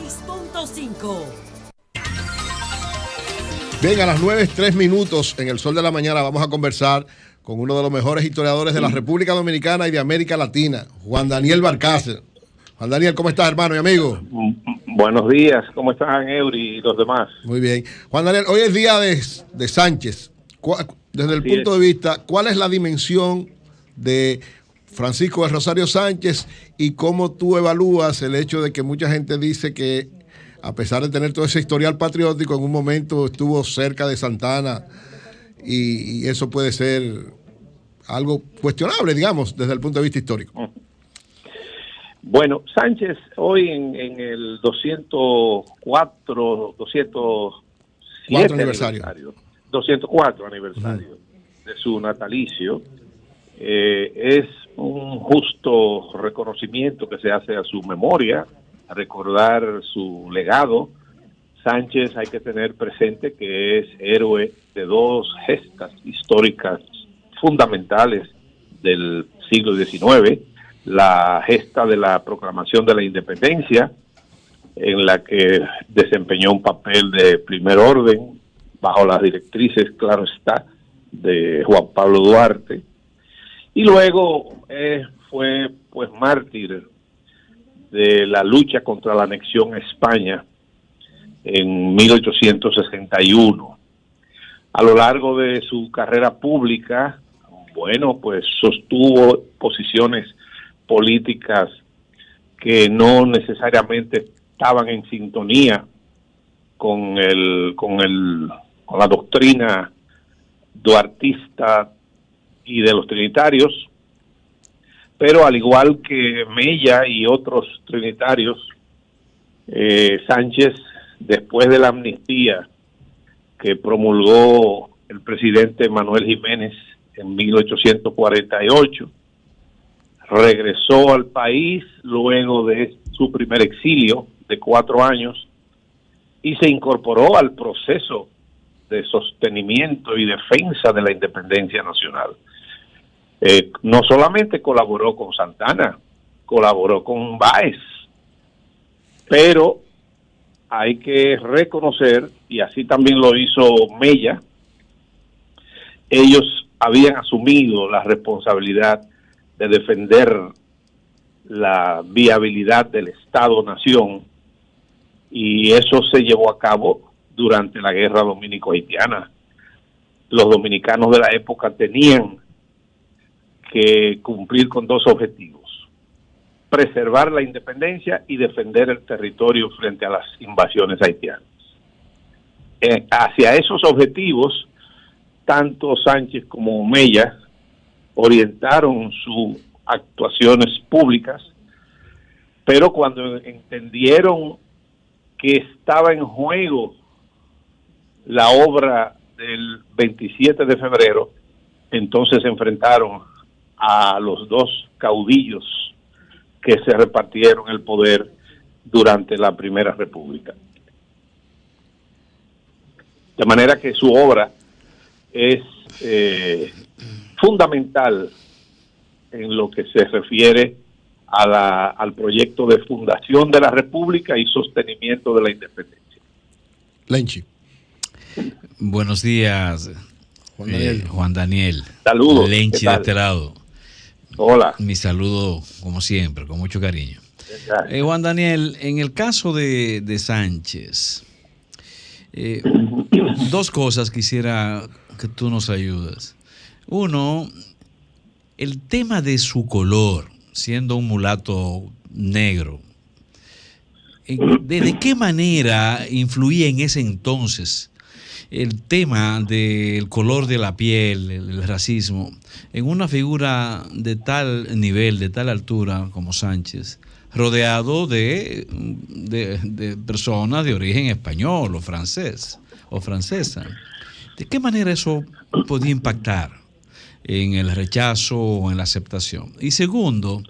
96.5. Bien, a las 9:03 en el Sol de la Mañana vamos a conversar con uno de los mejores historiadores de la República Dominicana y de América Latina, Juan Daniel Balcácer. Juan Daniel, ¿cómo estás, hermano y amigo? Buenos días, ¿cómo están, Eury y los demás? Muy bien. Juan Daniel, hoy es día de Sánchez. Desde el punto de vista, ¿cuál es la dimensión de Francisco de Rosario Sánchez y cómo tú evalúas el hecho de que mucha gente dice que, a pesar de tener todo ese historial patriótico, en un momento estuvo cerca de Santana y eso puede ser algo cuestionable, digamos, desde el punto de vista histórico? Bueno, Sánchez hoy en el 204 aniversario 204 aniversario de su natalicio, es un justo reconocimiento que se hace a su memoria, a recordar su legado. Sánchez, hay que tener presente que es héroe de dos gestas históricas fundamentales del siglo XIX, la gesta de la proclamación de la independencia, en la que desempeñó un papel de primer orden, bajo las directrices, claro está, de Juan Pablo Duarte, y luego fue pues mártir de la lucha contra la anexión a España en 1861. A lo largo de su carrera pública, bueno, pues sostuvo posiciones políticas que no necesariamente estaban en sintonía con la doctrina duartista y de los trinitarios, pero al igual que Mella y otros trinitarios, Sánchez, después de la amnistía que promulgó el presidente Manuel Jiménez en 1848, regresó al país luego de su primer exilio de 4 años y se incorporó al proceso de sostenimiento y defensa de la independencia nacional. No solamente colaboró con Santana, colaboró con Báez, pero hay que reconocer, y así también lo hizo Mella, ellos habían asumido la responsabilidad de defender la viabilidad del Estado-Nación, y eso se llevó a cabo durante la guerra dominico-haitiana. Los dominicanos de la época tenían que cumplir con dos objetivos: preservar la independencia y defender el territorio frente a las invasiones haitianas. Hacia esos objetivos, tanto Sánchez como Mella orientaron sus actuaciones públicas, pero cuando entendieron que estaba en juego la obra del 27 de febrero, entonces se enfrentaron a los dos caudillos que se repartieron el poder durante la Primera República. De manera que su obra es fundamental en lo que se refiere al proyecto de fundación de la República y sostenimiento de la independencia. Lenchi. Buenos días, Juan Daniel. Saludos. Lenchi de este lado. Hola. Mi saludo, como siempre, con mucho cariño. Juan Daniel, en el caso de Sánchez, dos cosas quisiera que tú nos ayudes. Uno, el tema de su color, siendo un mulato negro, ¿de qué manera influía en ese entonces el tema del color de la piel, el racismo, en una figura de tal nivel, de tal altura como Sánchez, rodeado de personas de origen español o francés o francesa? ¿De qué manera eso podía impactar en el rechazo o en la aceptación? Y segundo,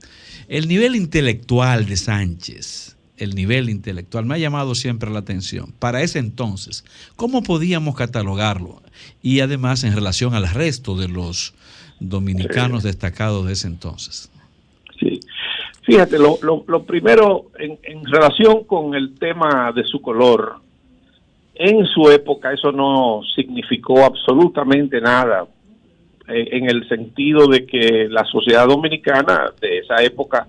el nivel intelectual de Sánchez, el nivel intelectual me ha llamado siempre la atención. Para ese entonces, ¿cómo podíamos catalogarlo? Y además en relación al resto de los dominicanos destacados de ese entonces. Sí. Fíjate, lo primero, en relación con el tema de su color, en su época eso no significó absolutamente nada, en el sentido de que la sociedad dominicana de esa época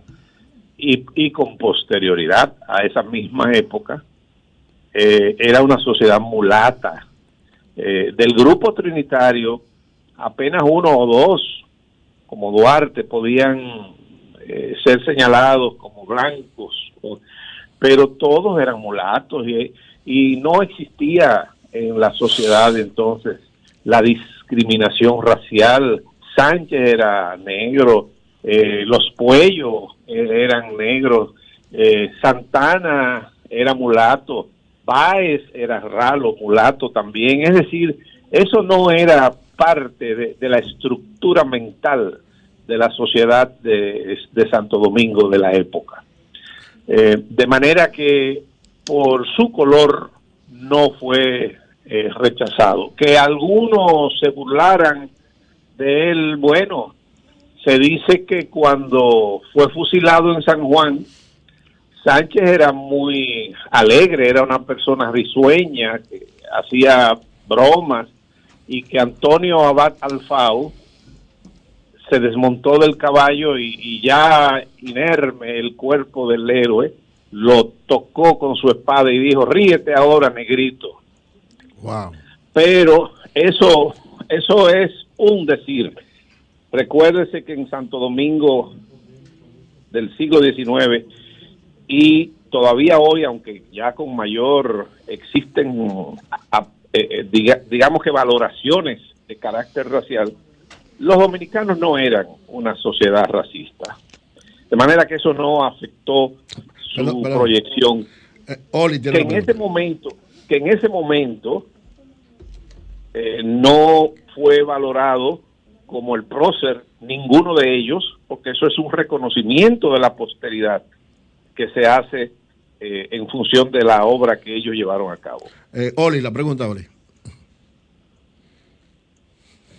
y con posterioridad a esa misma época, era una sociedad mulata. Del grupo trinitario, apenas uno o dos, como Duarte, podían ser señalados como blancos, pero todos eran mulatos y no existía en la sociedad entonces la discriminación racial. Sánchez era negro, los Puellos eran negros, Santana era mulato, Báez era ralo, mulato también. Es decir, eso no era parte de la estructura mental de la sociedad de Santo Domingo de la época. De manera que por su color no fue rechazado. Que algunos se burlaran de él, bueno, se dice que cuando fue fusilado en San Juan, Sánchez era muy alegre, era una persona risueña, que hacía bromas, y que Antonio Abad Alfao se desmontó del caballo y ya inerme el cuerpo del héroe, lo tocó con su espada y dijo, ríete ahora, negrito. Wow. Pero eso es un decir. Recuérdese que en Santo Domingo del siglo XIX y todavía hoy, aunque ya con mayor, existen, digamos que valoraciones de carácter racial, los dominicanos no eran una sociedad racista. De manera que eso no afectó su proyección. Oli, que en ese momento no fue valorado como el prócer ninguno de ellos, porque eso es un reconocimiento de la posteridad que se hace en función de la obra que ellos llevaron a cabo. Oli, la pregunta, Oli.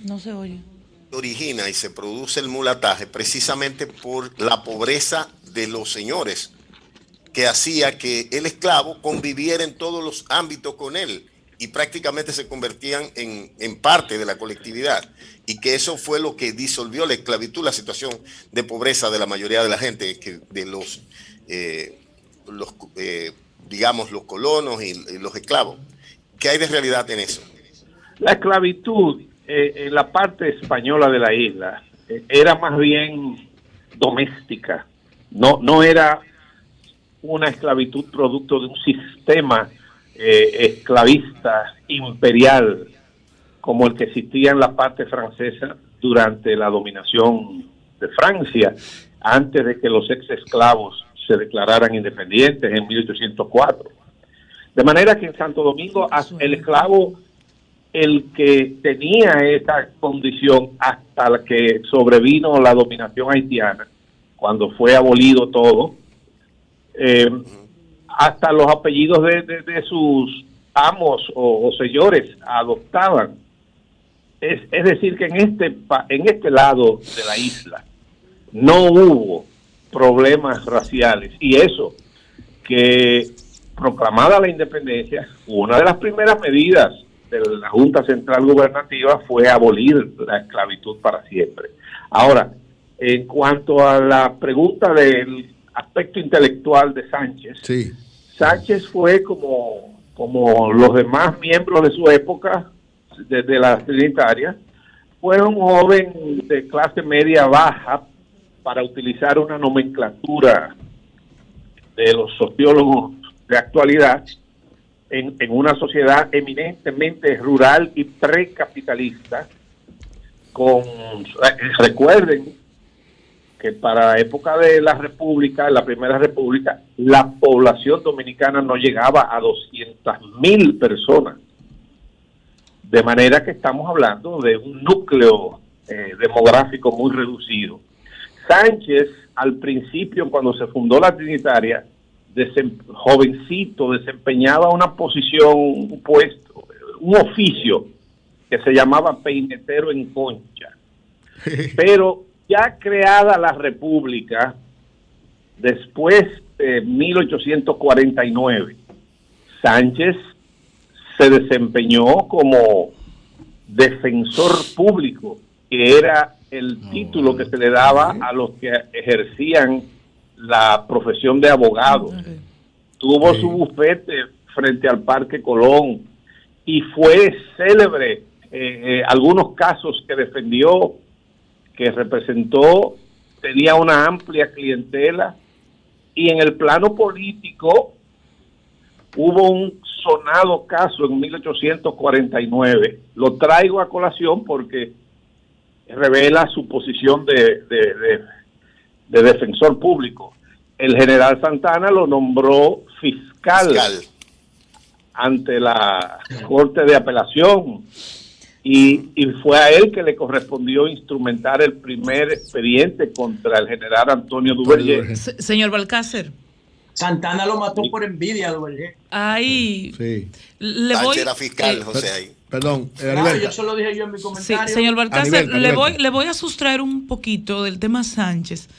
No se oye. Origina y se produce el mulataje precisamente por la pobreza de los señores, que hacía que el esclavo conviviera en todos los ámbitos con él y prácticamente se convertían en parte de la colectividad, y que eso fue lo que disolvió la esclavitud, la situación de pobreza de la mayoría de la gente, de digamos, los colonos y los esclavos. ¿Qué hay de realidad en eso? La esclavitud en la parte española de la isla era más bien doméstica, no era una esclavitud producto de un sistema esclavista imperial como el que existía en la parte francesa durante la dominación de Francia, antes de que los ex esclavos se declararan independientes en 1804. De manera que en Santo Domingo el esclavo, el que tenía esa condición hasta la que sobrevino la dominación haitiana, cuando fue abolido todo, hasta los apellidos de sus amos o señores adoptaban. Es decir, que en este lado de la isla no hubo problemas raciales, y eso que proclamada la independencia, una de las primeras medidas de la Junta Central Gubernativa fue abolir la esclavitud para siempre. Ahora, en cuanto a la pregunta del aspecto intelectual de Sánchez, sí. Sánchez fue como los demás miembros de su época, desde la Trinitaria, fue un joven de clase media baja, para utilizar una nomenclatura de los sociólogos de actualidad, en una sociedad eminentemente rural y precapitalista. Recuerden que para la época de la República, la Primera República, la población dominicana no llegaba a 200,000 personas. De manera que estamos hablando de un núcleo demográfico muy reducido. Sánchez, al principio, cuando se fundó la Trinitaria, jovencito, desempeñaba una posición, un puesto, un oficio que se llamaba peinetero en concha. Pero ya creada la República, después de 1849, Sánchez se desempeñó como defensor público, que era el título que se le daba a los que ejercían la profesión de abogado. Tuvo su bufete frente al Parque Colón y fue célebre algunos casos que defendió, que representó, tenía una amplia clientela, y en el plano político hubo un sonado caso en 1849. Lo traigo a colación porque revela su posición de defensor público. El general Santana lo nombró fiscal ante la Corte de Apelación, y fue a él que le correspondió instrumentar el primer expediente contra el general Antonio Duvergé. Señor Balcácer. Santana lo mató por envidia, Duvergé. Ahí Sí. Sánchez era fiscal, José, ahí. Perdón, Claro, yo se lo dije yo en mi comentario. Sí, señor Balcácer, Aníbal. le voy a sustraer un poquito del tema Sánchez,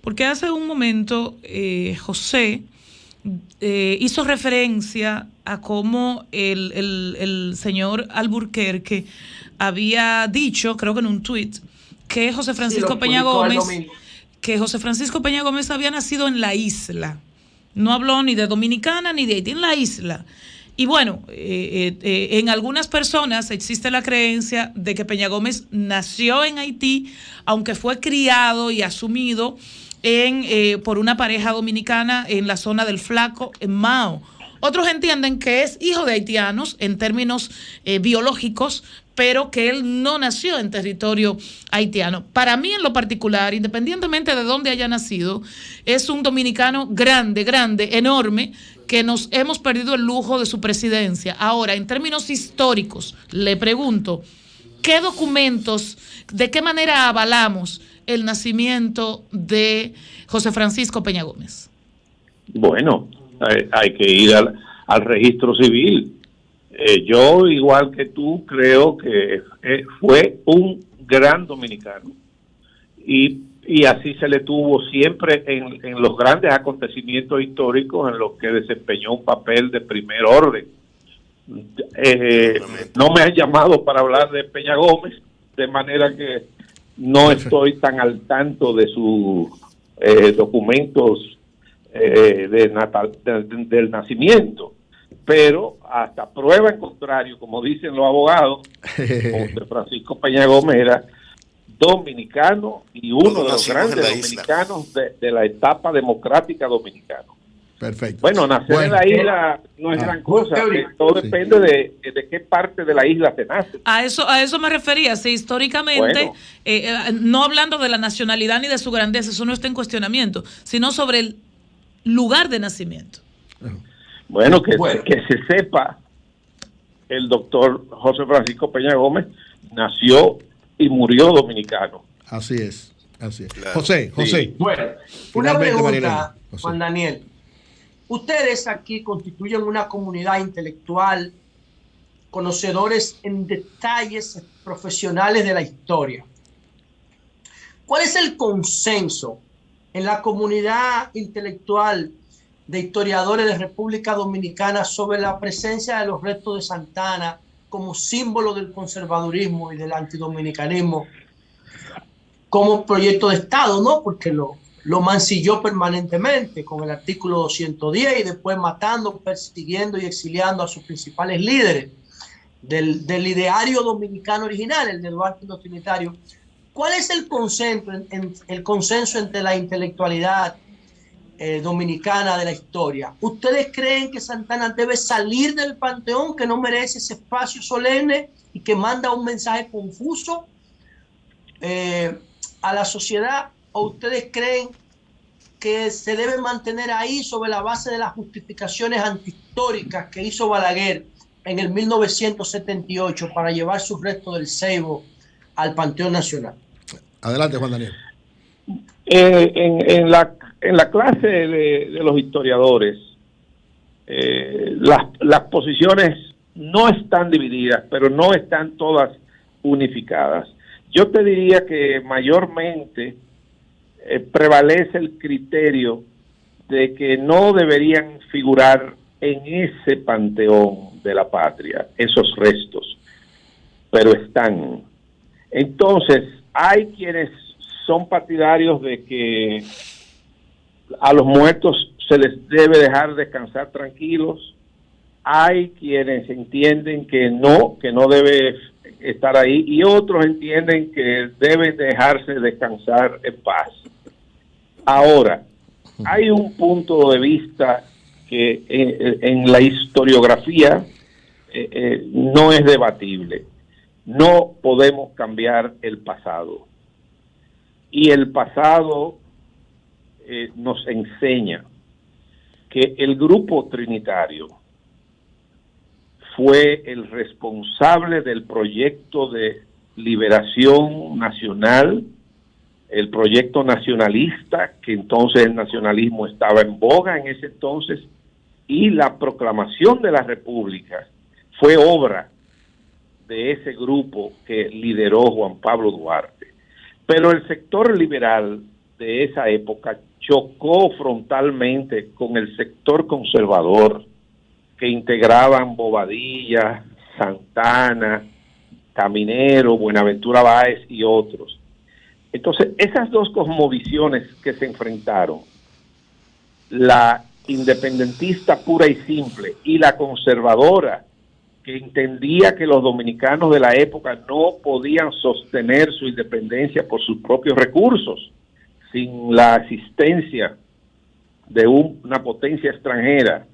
porque hace un momento José hizo referencia a cómo el señor Alburquerque había dicho, creo que en un tuit, que José Francisco Peña Gómez había nacido en la isla. No habló ni de Dominicana ni de Haití, en la isla. Y bueno, en algunas personas existe la creencia de que Peña Gómez nació en Haití, aunque fue criado y asumido por una pareja dominicana en la zona del Flaco, en Mao. Otros entienden que es hijo de haitianos en términos biológicos, pero que él no nació en territorio haitiano. Para mí, en lo particular, independientemente de dónde haya nacido, es un dominicano grande, enorme, que nos hemos perdido el lujo de su presidencia. Ahora, en términos históricos, le pregunto, ¿qué documentos, de qué manera avalamos el nacimiento de José Francisco Peña Gómez? Bueno, hay que ir al registro civil. Yo, igual que tú, creo que fue un gran dominicano, y así se le tuvo siempre en los grandes acontecimientos históricos en los que desempeñó un papel de primer orden. No me han llamado para hablar de Peña Gómez, de manera que no estoy tan al tanto de sus documentos del nacimiento, pero hasta prueba en contrario, como dicen los abogados, José Francisco Peña Gómez era dominicano y uno de los grandes dominicanos de la etapa democrática dominicana. Perfecto. Bueno, nacer en la isla no es gran cosa, todo depende de qué parte de la isla se nace. A eso me refería, sí, históricamente, no hablando de la nacionalidad ni de su grandeza, eso no está en cuestionamiento, sino sobre el lugar de nacimiento. Bueno, que se sepa, el doctor José Francisco Peña Gómez nació y murió dominicano. Así es. Claro. José. Bueno, una pregunta, Juan Daniel. Ustedes aquí constituyen una comunidad intelectual, conocedores en detalles profesionales de la historia. ¿Cuál es el consenso en la comunidad intelectual de historiadores de República Dominicana sobre la presencia de los restos de Santana como símbolo del conservadurismo y del antidominicanismo como proyecto de Estado, ¿no? Porque lo mancilló permanentemente con el artículo 210 y después matando, persiguiendo y exiliando a sus principales líderes del ideario dominicano original, el del Duarte Trinitario. ¿Cuál es el consenso entre la intelectualidad dominicana de la historia? ¿Ustedes creen que Santana debe salir del panteón, que no merece ese espacio solemne y que manda un mensaje confuso a la sociedad? ¿O ustedes creen que se debe mantener ahí sobre la base de las justificaciones antihistóricas que hizo Balaguer en el 1978 para llevar sus restos del Ceibo al Panteón Nacional? Adelante, Juan Daniel. En la clase de los historiadores, las posiciones no están divididas, pero no están todas unificadas. Yo te diría que mayormente prevalece el criterio de que no deberían figurar en ese panteón de la patria, esos restos, pero están. Entonces, hay quienes son partidarios de que a los muertos se les debe dejar descansar tranquilos. Hay quienes entienden que no debe estar ahí, y otros entienden que deben dejarse descansar en paz. Ahora, hay un punto de vista que en la historiografía no es debatible. No podemos cambiar el pasado. Y el pasado nos enseña que el grupo trinitario fue el responsable del proyecto de liberación nacional, el proyecto nacionalista, que entonces el nacionalismo estaba en boga en ese entonces, y la proclamación de la República fue obra de ese grupo que lideró Juan Pablo Duarte. Pero el sector liberal de esa época chocó frontalmente con el sector conservador, que integraban Bobadilla, Santana, Caminero, Buenaventura Báez y otros. Entonces, esas dos cosmovisiones que se enfrentaron, la independentista pura y simple y la conservadora, que entendía que los dominicanos de la época no podían sostener su independencia por sus propios recursos, sin la asistencia de una potencia extranjera.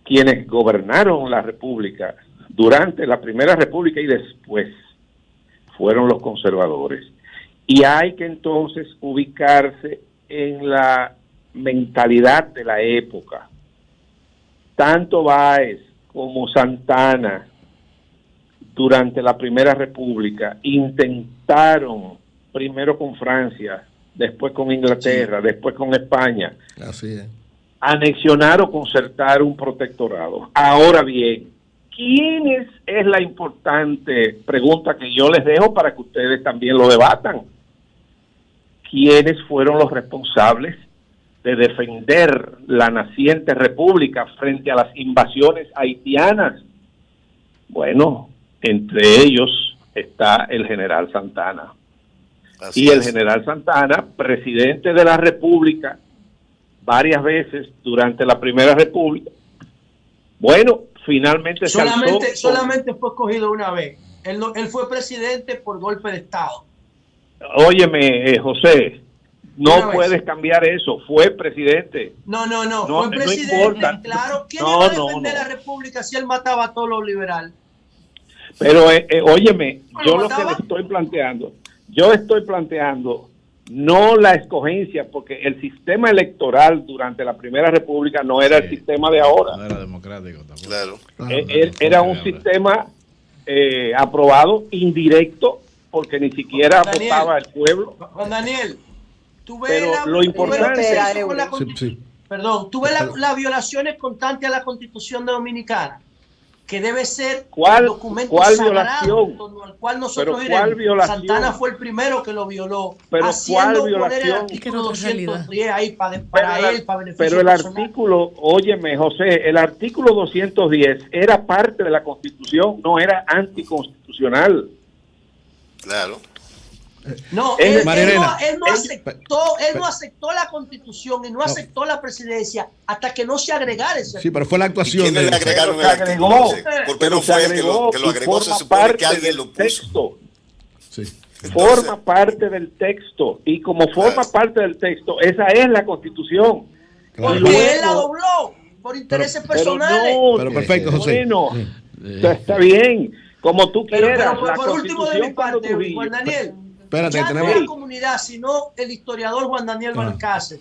Quienes gobernaron la República durante la Primera República y después fueron los conservadores. Y hay que entonces ubicarse en la mentalidad de la época. Tanto Báez como Santana, durante la Primera República, intentaron, primero con Francia, después con Inglaterra, después con España, así es, anexionar o concertar un protectorado. Ahora bien, ¿quién es la importante pregunta que yo les dejo para que ustedes también lo debatan? ¿Quiénes fueron los responsables de defender la naciente república frente a las invasiones haitianas? Bueno, entre ellos está el general Santana. Así y el es. general Santana, presidente de la República varias veces durante la Primera República, bueno, finalmente solamente fue escogido una vez. Él fue presidente por golpe de Estado. Óyeme, José, no puedes cambiar eso. Fue presidente. No, fue presidente. No importa. Claro, ¿quién iba a defender la República si él mataba a todos los liberales? Pero, óyeme, yo lo que le estoy planteando, no la escogencia, porque el sistema electoral durante la Primera República no era el sistema de ahora. No era democrático tampoco. Claro. Era un sistema aprobado indirecto, porque ni siquiera votaba el pueblo. Juan Daniel, tú ves pero lo importante tú ves las violaciones constantes a la Constitución Dominicana, que debe ser un documento sagrado, al cual nosotros iremos. Santana fue el primero que lo violó. Pero ¿cuál violación? Pero el artículo, óyeme, José, el artículo 210 era parte de la Constitución, no era anticonstitucional. Claro. No, él no aceptó la Constitución y no aceptó la presidencia hasta que no se agregara ese. Sí, pero fue la actuación de agregaron el artículo. ¿Por qué no fue el que lo agregó? Se supone que alguien lo puso. Sí. Forma parte del texto, y como forma parte del texto, esa es la Constitución. Porque él la dobló por intereses personales. Pero perfecto, José. Bueno, está bien, como tú quieras. Pero por último de mi parte, Juan Daniel, espérate, ya tenemos no la comunidad, sino el historiador Juan Daniel Balcácer,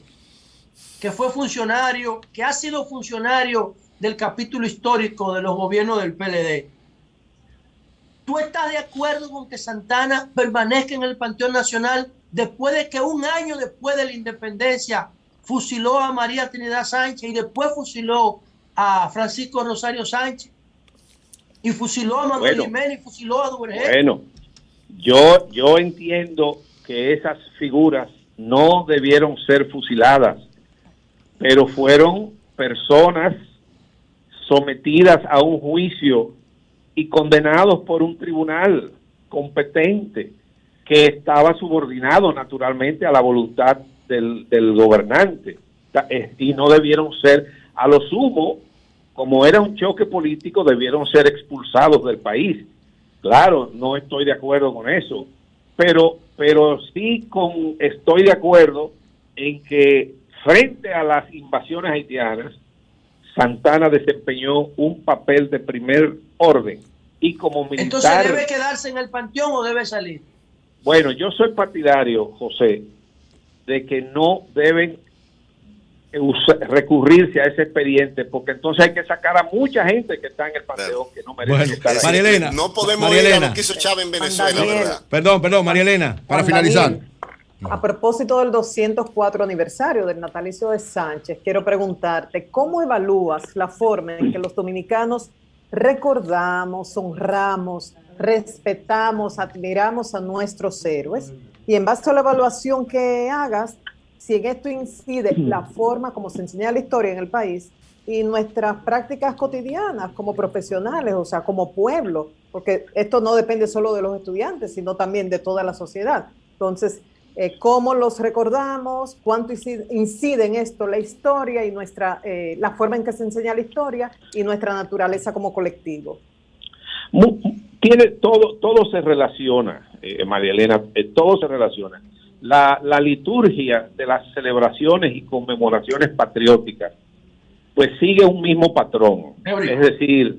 que fue funcionario, que ha sido funcionario del capítulo histórico de los gobiernos del PLD. ¿Tú estás de acuerdo con que Santana permanezca en el Panteón Nacional después de que un año después de la independencia fusiló a María Trinidad Sánchez y después fusiló a Francisco Rosario Sánchez y fusiló a Manuel Jiménez y fusiló a Duvergé? Bueno, yo entiendo que esas figuras no debieron ser fusiladas, pero fueron personas sometidas a un juicio y condenados por un tribunal competente que estaba subordinado naturalmente a la voluntad del gobernante, y no debieron ser, a lo sumo, como era un choque político, debieron ser expulsados del país. Claro, no estoy de acuerdo con eso, pero sí estoy de acuerdo en que frente a las invasiones haitianas, Santana desempeñó un papel de primer orden, y como militar... Entonces, ¿debe quedarse en el panteón o debe salir? Bueno, yo soy partidario, José, de que no deben recurrirse a ese expediente, porque entonces hay que sacar a mucha gente que está en el panteón que no merece estar ahí. María Elena, no podemos ir a lo que hizo Chávez en Venezuela, ¿verdad? Perdón, María Elena, para finalizar. A propósito del 204 aniversario del natalicio de Sánchez, quiero preguntarte, ¿cómo evalúas la forma en que los dominicanos recordamos, honramos, respetamos, admiramos a nuestros héroes? Y en base a la evaluación que hagas, si en esto incide la forma como se enseña la historia en el país y nuestras prácticas cotidianas como profesionales, o sea, como pueblo, porque esto no depende solo de los estudiantes, sino también de toda la sociedad. Entonces, ¿cómo los recordamos? ¿Cuánto incide en esto la historia y la forma en que se enseña la historia y nuestra naturaleza como colectivo? Todo se relaciona, María Elena, todo se relaciona. La liturgia de las celebraciones y conmemoraciones patrióticas pues sigue un mismo patrón. Es decir,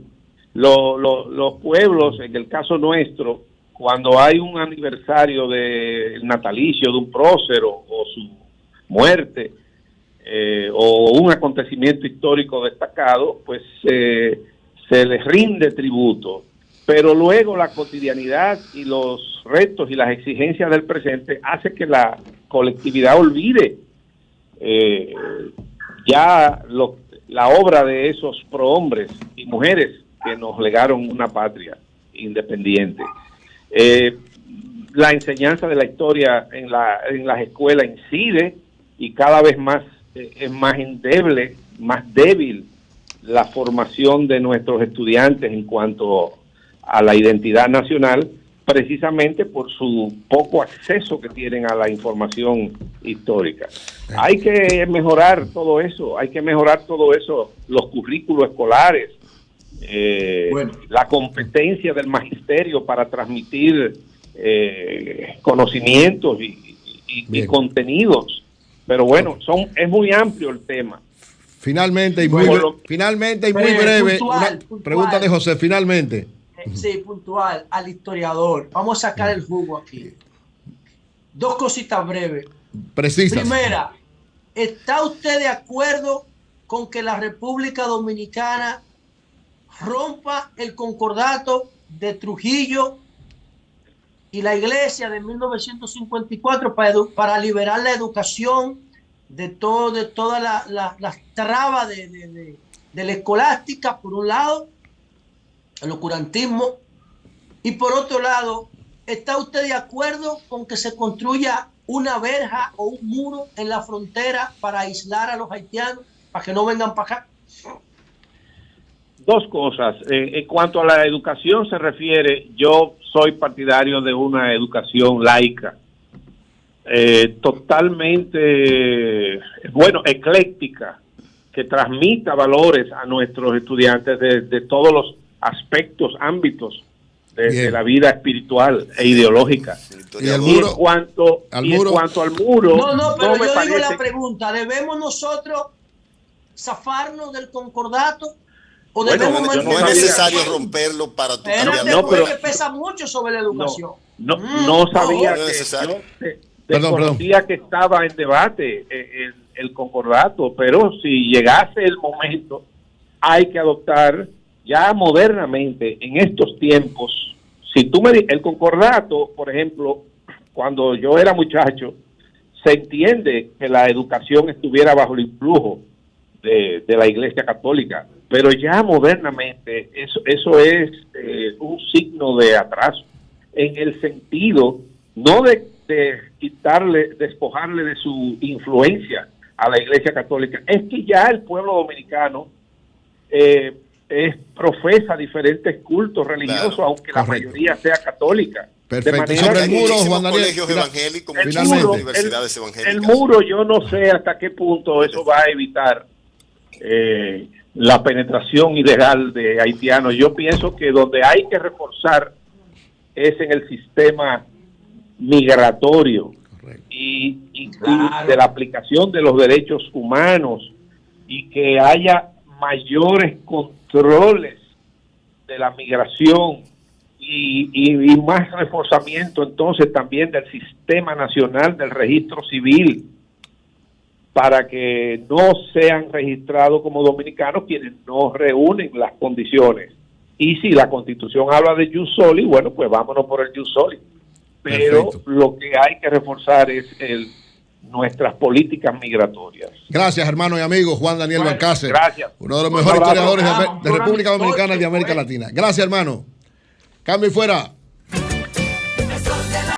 los pueblos, en el caso nuestro, cuando hay un aniversario del natalicio de un prócer o su muerte, o un acontecimiento histórico destacado, pues se les rinde tributo. Pero luego la cotidianidad y los retos y las exigencias del presente hace que la colectividad olvide la obra de esos prohombres y mujeres que nos legaron una patria independiente. La enseñanza de la historia en las escuelas incide, y cada vez más es más endeble, más débil la formación de nuestros estudiantes en cuanto a la identidad nacional, precisamente por su poco acceso que tienen a la información histórica. Hay que mejorar todo eso, los currículos escolares, la competencia del magisterio para transmitir conocimientos y contenidos. Pero bueno, es muy amplio el tema. Finalmente y muy breve, puntual. Pregunta de José, finalmente. Sí, puntual, al historiador. Vamos a sacar el jugo aquí. Dos cositas breves. Precisas. Primera, ¿está usted de acuerdo con que la República Dominicana rompa el concordato de Trujillo y la Iglesia de 1954 para liberar la educación de todas las trabas de la escolástica, por un lado, el oscurantismo, y por otro lado, ¿está usted de acuerdo con que se construya una verja o un muro en la frontera para aislar a los haitianos, para que no vengan para acá? Dos cosas. En cuanto a la educación se refiere, yo soy partidario de una educación laica, totalmente, ecléctica, que transmita valores a nuestros estudiantes de todos los aspectos, ámbitos de la vida espiritual e ideológica. Y el muro, en cuanto al muro, pero yo digo la pregunta, ¿debemos nosotros zafarnos del concordato o debemos no es necesario romperlo para tu cambiar de acuerdo? Que pesa mucho sobre la educación. No sabía que desconocía que estaba en debate el concordato, pero si llegase el momento, hay que adoptar ya modernamente en estos tiempos. El concordato, por ejemplo, cuando yo era muchacho, se entiende que la educación estuviera bajo el influjo de la Iglesia Católica, pero ya modernamente eso es un signo de atraso, en el sentido no de despojarle de su influencia, a la Iglesia Católica. Es que ya el pueblo dominicano profesa diferentes cultos religiosos, claro, aunque la mayoría sea católica. Perfecto. Y sobre el muro, Juan Daniel, colegios evangélicos, finalmente, universidades evangélicas. El muro, yo no sé hasta qué punto eso va a evitar la penetración ilegal de haitianos. Yo pienso que donde hay que reforzar es en el sistema migratorio y de la aplicación de los derechos humanos, y que haya mayores controles de la migración y más reforzamiento entonces también del sistema nacional del registro civil, para que no sean registrados como dominicanos quienes no reúnen las condiciones. Y si la Constitución habla de jus soli, bueno, pues vámonos por el jus soli. Pero perfecto, lo que hay que reforzar es nuestras políticas migratorias. Gracias, hermano y amigo Juan Daniel Balcácer. Gracias. Uno de los mejores historiadores de República Dominicana y de América Latina. Gracias, hermano. Cambio y fuera.